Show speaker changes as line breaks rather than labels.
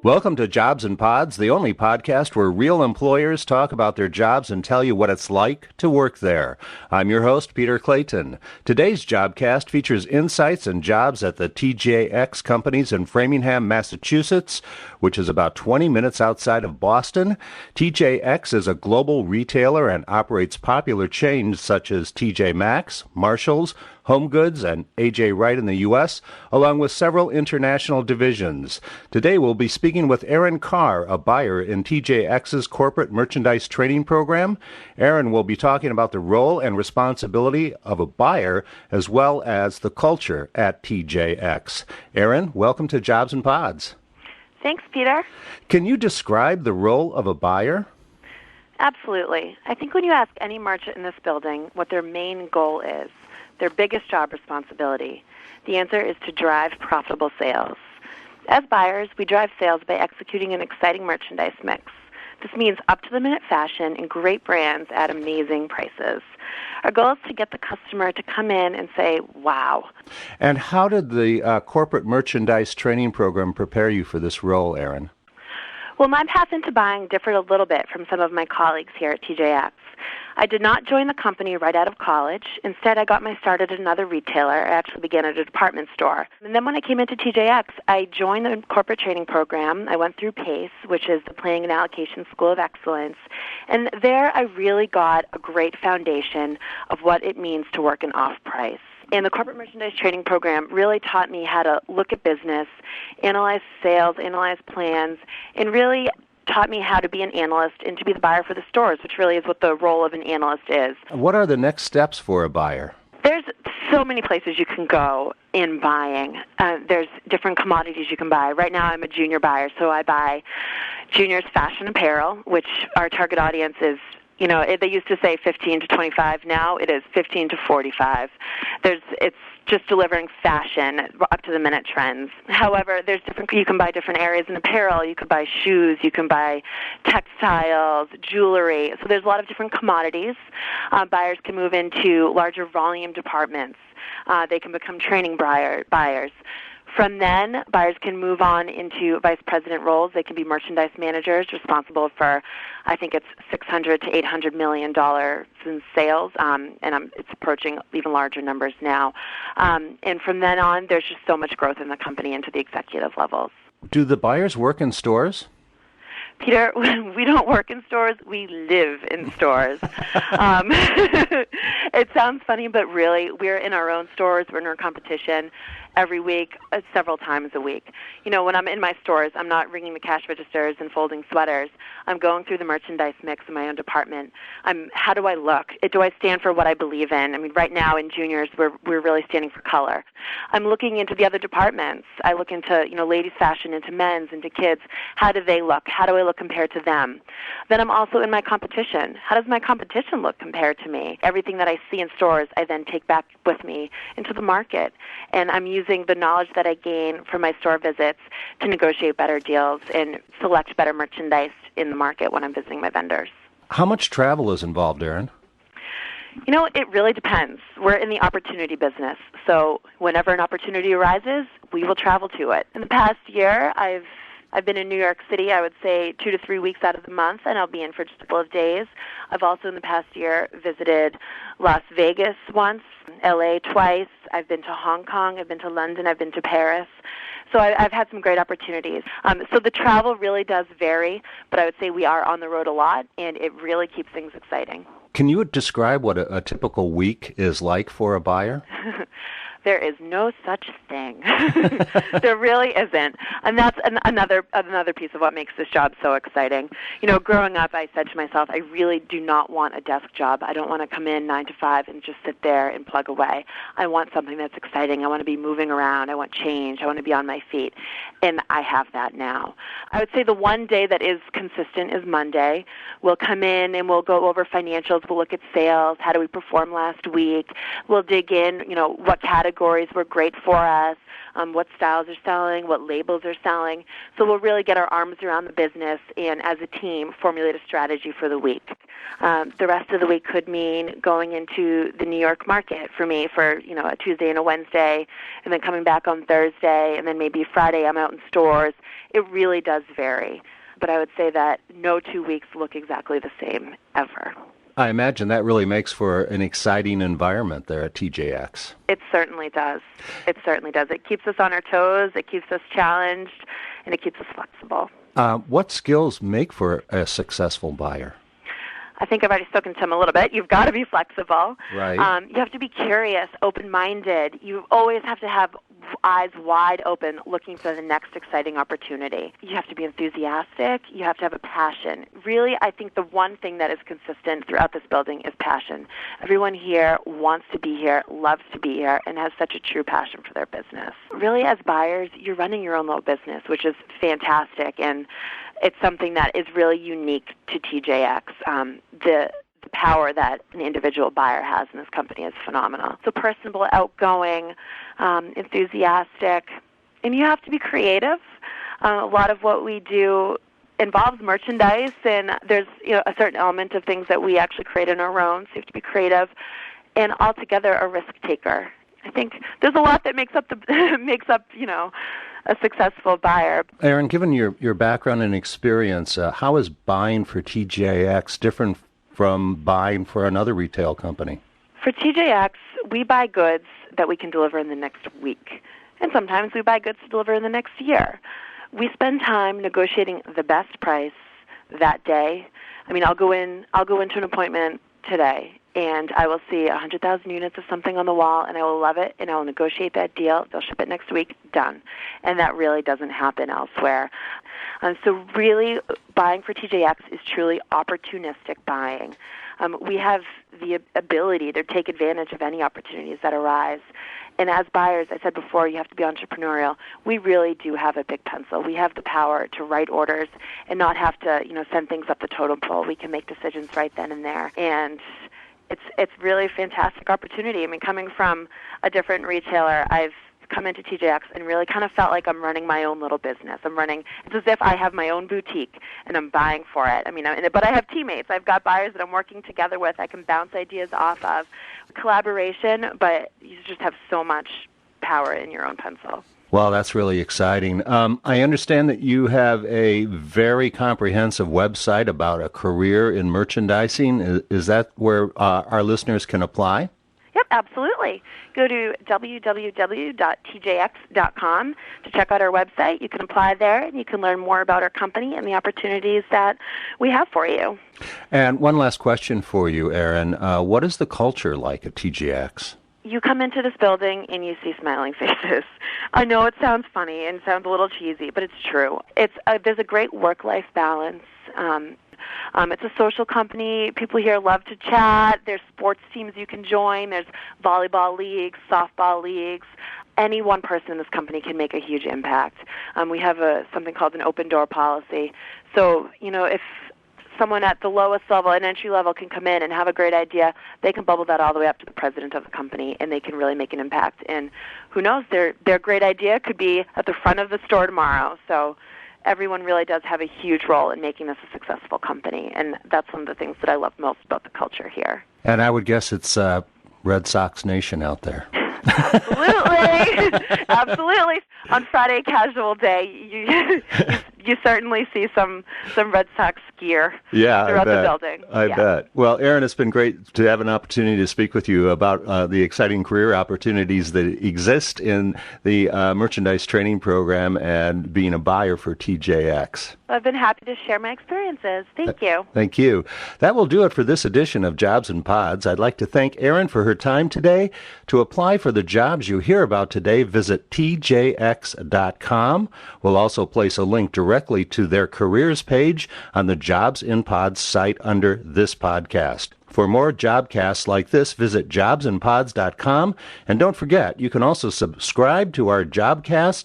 Welcome to Jobs and Pods, the only podcast where real employers talk about their jobs and tell you what it's like to work there. I'm your host, Peter Clayton. Today's Jobcast features insights and jobs at the TJX companies in Framingham, Massachusetts, which is about 20 minutes outside of Boston. TJX is a global retailer and operates popular chains such as TJ Maxx, Marshalls, Home Goods, and A.J. Wright in the U.S., along with several international divisions. Today we'll be speaking with Aaron Carr, a buyer in TJX's corporate merchandise training program. Aaron will be talking about the role and responsibility of a buyer as well as the culture at TJX. Aaron, welcome to Jobs and Pods.
Thanks, Peter.
Can you describe the role of a buyer?
Absolutely. I think when you ask any merchant in this building what their main goal is, their biggest job responsibility, the answer is to drive profitable sales. As buyers, we drive sales by executing an exciting merchandise mix. This means up-to-the-minute fashion and great brands at amazing prices. Our goal is to get the customer to come in and say, wow.
And how did the corporate merchandise training program prepare you for this role, Aaron?
Well, my path into buying differed a little bit from some of my colleagues here at TJX. I did not join the company right out of college. Instead, I got my start at another retailer. I actually began at a department store. And then when I came into TJX, I joined the corporate training program. I went through PACE, which is the Planning and Allocation School of Excellence. And there I really got a great foundation of what it means to work in off-price. And the corporate merchandise training program really taught me how to look at business, analyze sales, analyze plans, and really taught me how to be an analyst and to be the buyer for the stores, which really is what the role of an analyst is.
What are the next steps for a buyer?
There's so many places you can go in buying. There's different commodities you can buy. Right now I'm a junior buyer, so I buy juniors fashion apparel, which our target audience is, they used to say 15 to 25. Now it is 15 to 45. It's just delivering fashion, up-to-the-minute trends. However, you can buy different areas in apparel. You can buy shoes. You can buy textiles, jewelry. So there's a lot of different commodities. Buyers can move into larger volume departments. They can become training buyers. From then, buyers can move on into vice president roles. They can be merchandise managers responsible for, I think it's $600 to $800 million in sales, and it's approaching even larger numbers now. And from then on, there's just so much growth in the company into the executive levels.
Do the buyers work in stores?
Peter, we don't work in stores, we live in stores. It sounds funny, but really, we're in our own stores, we're in our competition every week, several times a week. When I'm in my stores, I'm not ringing the cash registers and folding sweaters. I'm going through the merchandise mix in my own department. How do I look? Do I stand for what I believe in? Right now in juniors, we're really standing for color. I'm looking into the other departments. I look into, ladies' fashion, into men's, into kids. How do they look? How do I look compared to them? Then I'm also in my competition. How does my competition look compared to me? Everything that I see in stores, I then take back with me into the market. And I'm using the knowledge that I gain from my store visits to negotiate better deals and select better merchandise in the market when I'm visiting my vendors.
How much travel is involved, Aaron?
It really depends. We're in the opportunity business. So whenever an opportunity arises, we will travel to it. In the past year, I've been in New York City, I would say 2 to 3 weeks out of the month, and I'll be in for just a couple of days. I've also in the past year visited Las Vegas once, LA twice. I've been to Hong Kong, I've been to London, I've been to Paris. So I've had some great opportunities. So the travel really does vary, but I would say we are on the road a lot, and it really keeps things exciting.
Can you describe what a typical week is like for a buyer?
There is no such thing. There really isn't. And that's another piece of what makes this job so exciting. Growing up, I said to myself, I really do not want a desk job. I don't want to come in 9 to 5 and just sit there and plug away. I want something that's exciting. I want to be moving around. I want change. I want to be on my feet. And I have that now. I would say the one day that is consistent is Monday. We'll come in and we'll go over financials. We'll look at sales. How do we perform last week? We'll dig in, what categories categories were great for us, what styles are selling, what labels are selling. So we'll really get our arms around the business and, as a team, formulate a strategy for the week. The rest of the week could mean going into the New York market for me for, a Tuesday and a Wednesday, and then coming back on Thursday, and then maybe Friday I'm out in stores. It really does vary. But I would say that no 2 weeks look exactly the same ever.
I imagine that really makes for an exciting environment there at TJX.
It certainly does. It certainly does. It keeps us on our toes, it keeps us challenged, and it keeps us flexible.
What skills make for a successful buyer?
I think I've already spoken to him a little bit. You've got to be flexible.
Right.
You have to be curious, open-minded. You always have to have eyes wide open looking for the next exciting opportunity. You have to be enthusiastic. You have to have a passion. Really, I think the one thing that is consistent throughout this building is passion. Everyone here wants to be here, loves to be here, and has such a true passion for their business. Really, as buyers, you're running your own little business, which is fantastic, and it's something that is really unique to TJX. The power that an individual buyer has in this company is phenomenal. So personable, outgoing, enthusiastic, and you have to be creative. A lot of what we do involves merchandise, and there's a certain element of things that we actually create on our own, so you have to be creative, and altogether a risk taker. I think there's a lot that makes up a successful buyer.
Erin, given your background and experience, how is buying for TJX different from buying for another retail company?
For TJX, we buy goods that we can deliver in the next week, and sometimes we buy goods to deliver in the next year. We spend time negotiating the best price that day. I mean, I'll go into an appointment today, and I will see 100,000 units of something on the wall, and I will love it, and I will negotiate that deal. They'll ship it next week, done. And that really doesn't happen elsewhere. So really, buying for TJX is truly opportunistic buying. We have the ability to take advantage of any opportunities that arise. And as buyers, I said before, you have to be entrepreneurial. We really do have a big pencil. We have the power to write orders and not have to, send things up the totem pole. We can make decisions right then and there. And it's really a fantastic opportunity. I mean, coming from a different retailer, I've come into TJX and really kind of felt like I'm running my own little business. It's as if I have my own boutique and I'm buying for it. I mean, but I have teammates. I've got buyers that I'm working together with. I can bounce ideas off of. Collaboration, but you just have so much power in your own pencil.
Well, that's really exciting. I understand that you have a very comprehensive website about a career in merchandising. Is that where our listeners can apply?
Yep, absolutely. Go to www.tjx.com to check out our website. You can apply there, and you can learn more about our company and the opportunities that we have for you.
And one last question for you, Erin. What is the culture like at TJX?
You come into this building and you see smiling faces. I know it sounds funny and sounds a little cheesy, but it's true. There's a great work-life balance. It's a social company. People here love to chat. There's sports teams you can join. There's volleyball leagues, softball leagues. Any one person in this company can make a huge impact. We have something called an open door policy. So, if someone at the lowest level, an entry level, can come in and have a great idea, they can bubble that all the way up to the president of the company, and they can really make an impact. And who knows, their great idea could be at the front of the store tomorrow. So everyone really does have a huge role in making this a successful company, and that's one of the things that I love most about the culture here.
And I would guess it's Red Sox Nation out there.
Absolutely. Absolutely. On Friday casual day, you certainly see some Red Sox gear throughout the building.
I bet. Well, Erin, it's been great to have an opportunity to speak with you about the exciting career opportunities that exist in the merchandise training program and being a buyer for TJX.
I've been happy to share my experiences. Thank you.
Thank you. That will do it for this edition of Jobs and Pods. I'd like to thank Erin for her time today. To apply for the jobs you hear about today, visit TJX.com. We'll also place a link directly to their careers page on the Jobs in Pods site under this podcast. For more jobcasts like this, visit jobsandpods.com. And don't forget, you can also subscribe to our jobcasts